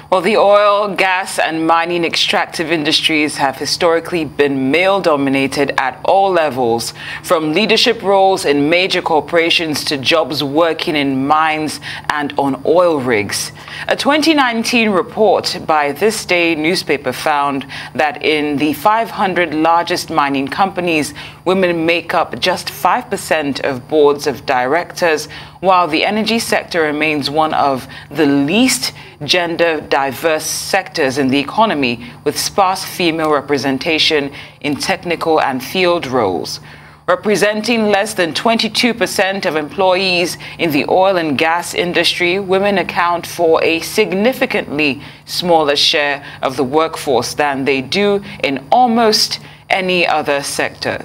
Well, the oil, gas, and mining extractive industries have historically been male-dominated at all levels, from leadership roles in major corporations to jobs working in mines and on oil rigs. A 2019 report by This Day newspaper found that in the 500 largest mining companies, women make up just 5% of boards of directors, while the energy sector remains one of the least gender-diverse sectors in the economy, with sparse female representation in technical and field roles. Representing less than 22% of employees in the oil and gas industry, women account for a significantly smaller share of the workforce than they do in almost any other sector.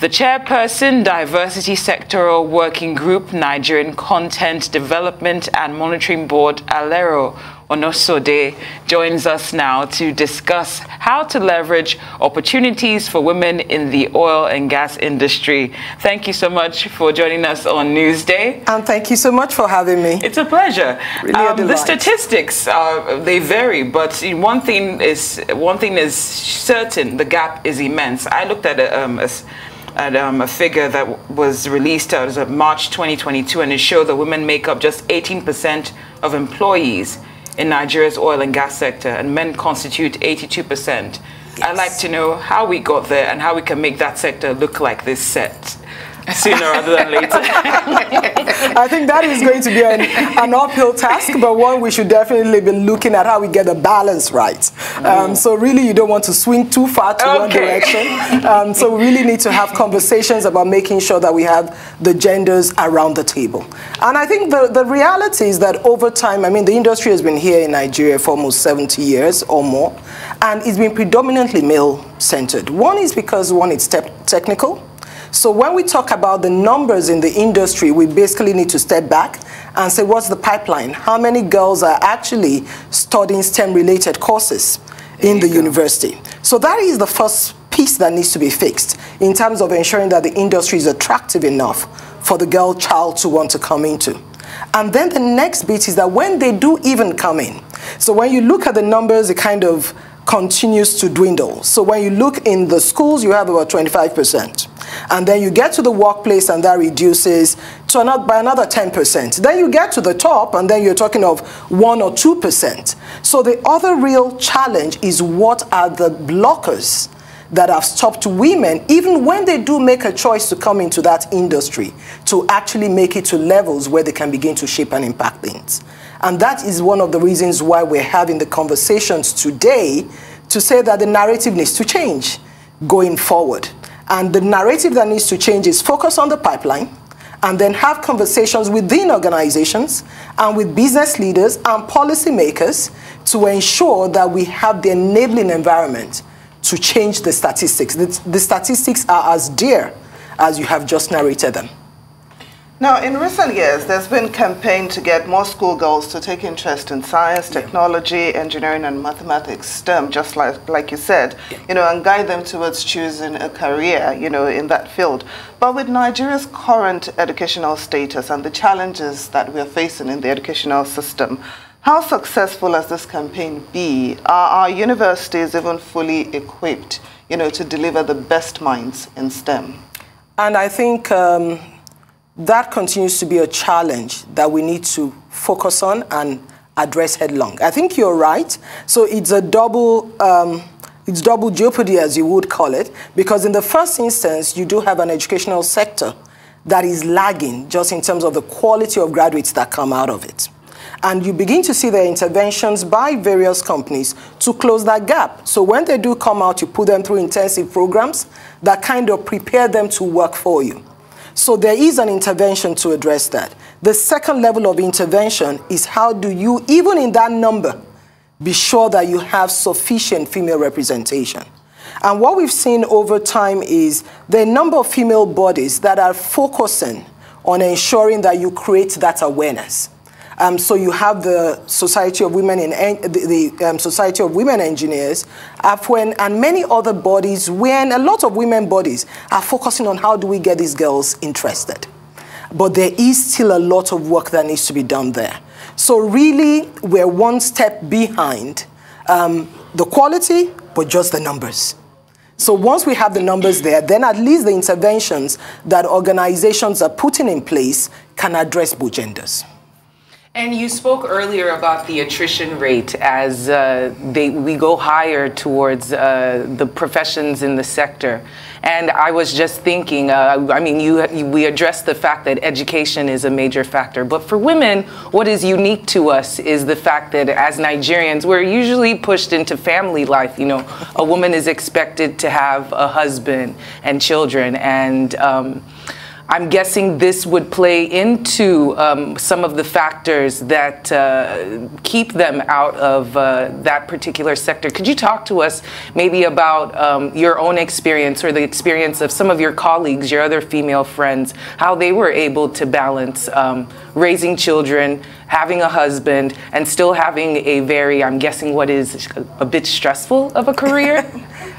The chairperson, Diversity Sectoral Working Group, Nigerian Content Development and Monitoring Board, Alero Onosode, joins us now to discuss how to leverage opportunities for women in the oil and gas industry. Thank you so much for joining us on Newsday. And thank you so much for having me. It's a pleasure. Really the statistics, they vary, but one thing is certain: the gap is immense. I looked at a figure that was released as of March 2022, and it showed that women make up just 18% of employees in Nigeria's oil and gas sector, and men constitute 82%. Yes. I'd like to know how we got there and how we can make that sector look like this set sooner rather than later. I think that is going to be an uphill task, but one we should definitely be looking at how we get the balance right. So really, you don't want to swing too far to one direction. So we really need to have conversations about making sure that we have the genders around the table. And I think the reality is that over time, I mean, the industry has been here in Nigeria for almost 70 years or more, and it's been predominantly male-centered. One is because, one, it's technical. So when we talk about the numbers in the industry, we basically need to step back and say, what's the pipeline? How many girls are actually studying STEM-related courses in the university? So that is the first piece that needs to be fixed in terms of ensuring that the industry is attractive enough for the girl child to want to come into. And then the next bit is that when they do even come in, so when you look at the numbers, it kind of continues to dwindle. So when you look in the schools, you have about 25%. And then you get to the workplace and that reduces to by another 10%. Then you get to the top and then you're talking of 1 or 2%. So the other real challenge is, what are the blockers that have stopped women, even when they do make a choice to come into that industry, to actually make it to levels where they can begin to shape and impact things. And that is one of the reasons why we're having the conversations today, to say that the narrative needs to change going forward. And the narrative that needs to change is focus on the pipeline, and then have conversations within organizations and with business leaders and policymakers to ensure that we have the enabling environment to change the statistics. The statistics are as dear as you have just narrated them. Now, in recent years, there's been a campaign to get more schoolgirls to take interest in science, technology, engineering, and mathematics, STEM, just like you said, and guide them towards choosing a career, in that field. But with Nigeria's current educational status and the challenges that we're facing in the educational system, how successful has this campaign been? Are our universities even fully equipped, to deliver the best minds in STEM? And I think that continues to be a challenge that we need to focus on and address headlong. I think you're right. So it's a double jeopardy, as you would call it, because in the first instance, you do have an educational sector that is lagging just in terms of the quality of graduates that come out of it. And you begin to see the interventions by various companies to close that gap. So when they do come out, you put them through intensive programs that kind of prepare them to work for you. So there is an intervention to address that. The second level of intervention is, how do you, even in that number, be sure that you have sufficient female representation? And what we've seen over time is the number of female bodies that are focusing on ensuring that you create that awareness. So you have the Society of Women Society of Women Engineers, AFWEN, and many other bodies, when a lot of women bodies are focusing on how do we get these girls interested. But there is still a lot of work that needs to be done there. So really, we're one step behind the quality, but just the numbers. So once we have the numbers there, then at least the interventions that organizations are putting in place can address both genders. And you spoke earlier about the attrition rate as we go higher towards the professions in the sector. And I was just thinking, I mean, we addressed the fact that education is a major factor. But for women, what is unique to us is the fact that as Nigerians, we're usually pushed into family life. You know, a woman is expected to have a husband and children. And I'm guessing this would play into some of the factors that keep them out of that particular sector. Could you talk to us maybe about your own experience or the experience of some of your colleagues, your other female friends, how they were able to balance raising children, having a husband, and still having a very, I'm guessing, what is a bit stressful of a career?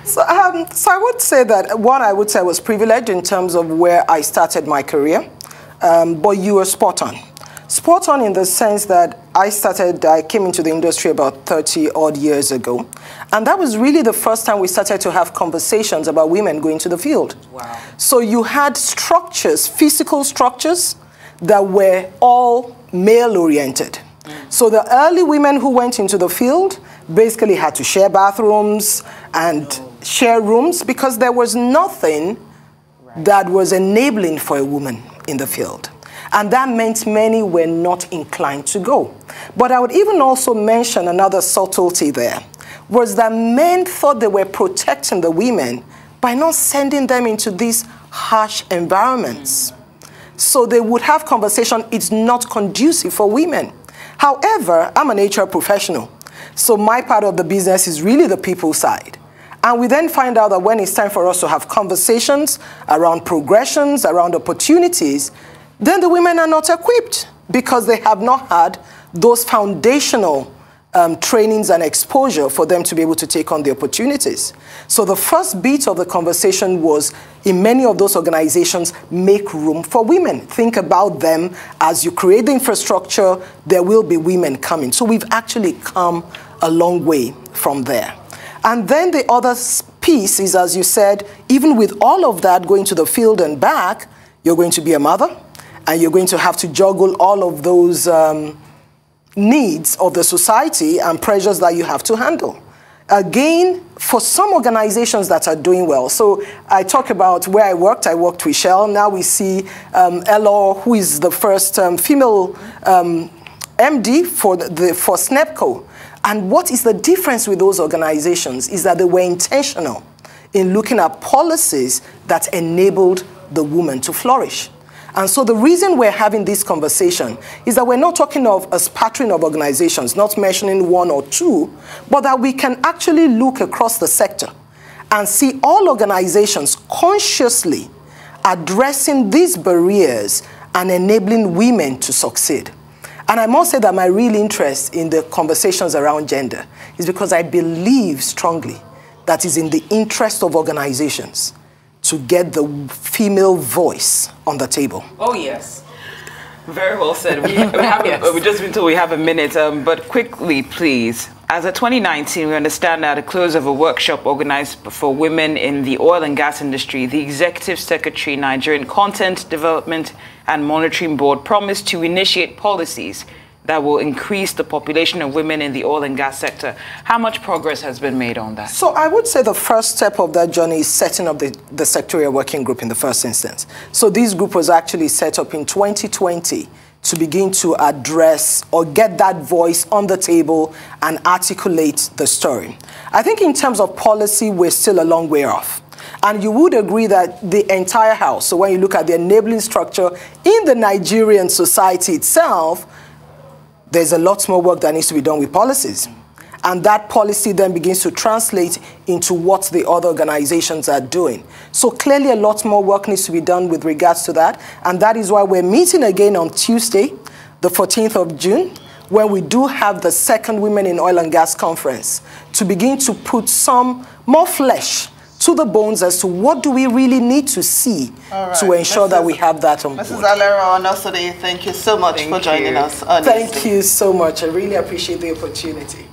So I would say that one, I would say I was privileged in terms of where I started my career, but you were spot on. Spot on in the sense that I came into the industry about 30 odd years ago, and that was really the first time we started to have conversations about women going to the field. Wow. So you had structures, physical structures, that were all male-oriented. So the early women who went into the field basically had to share bathrooms and share rooms because there was nothing that was enabling for a woman in the field. And that meant many were not inclined to go. But I would even also mention another subtlety there, was that men thought they were protecting the women by not sending them into these harsh environments. So they would have conversation, it's not conducive for women. However, I'm an HR professional. So my part of the business is really the people side. And we then find out that when it's time for us to have conversations around progressions, around opportunities, then the women are not equipped because they have not had those foundational trainings and exposure for them to be able to take on the opportunities. So the first beat of the conversation was, in many of those organizations, make room for women. Think about them. As you create the infrastructure, there will be women coming. So we've actually come a long way from there. And then the other piece is, as you said, even with all of that going to the field and back, you're going to be a mother, and you're going to have to juggle all of those needs of the society and pressures that you have to handle. Again, for some organizations that are doing well, so I talk about where I worked with Shell. Now we see Alero, who is the first female MD for SNEPCO. And what is the difference with those organizations is that they were intentional in looking at policies that enabled the woman to flourish. And so the reason we're having this conversation is that we're not talking of a spattering of organizations, not mentioning one or two, but that we can actually look across the sector and see all organizations consciously addressing these barriers and enabling women to succeed. And I must say that my real interest in the conversations around gender is because I believe strongly that it's in the interest of organizations to get the female voice on the table. Oh, yes. Very well said. We've just been told we have a minute, but quickly, please. As of 2019, we understand that at the close of a workshop organized for women in the oil and gas industry, the Executive Secretary, Nigerian Content Development and Monitoring Board promised to initiate policies that will increase the population of women in the oil and gas sector. How much progress has been made on that? So I would say the first step of that journey is setting up the sectorial working group in the first instance. So this group was actually set up in 2020 to begin to address or get that voice on the table and articulate the story. I think in terms of policy, we're still a long way off. And you would agree that the entire house, so when you look at the enabling structure in the Nigerian society itself, there's a lot more work that needs to be done with policies. And that policy then begins to translate into what the other organizations are doing. So clearly a lot more work needs to be done with regards to that. And that is why we're meeting again on Tuesday, the 14th of June, when we do have the second Women in Oil and Gas Conference, to begin to put some more flesh to the bones as to what do we really need to see to ensure that we have that on board. Mrs. Alero Onosode, thank you so much for joining us on Thank you so much. I really appreciate the opportunity.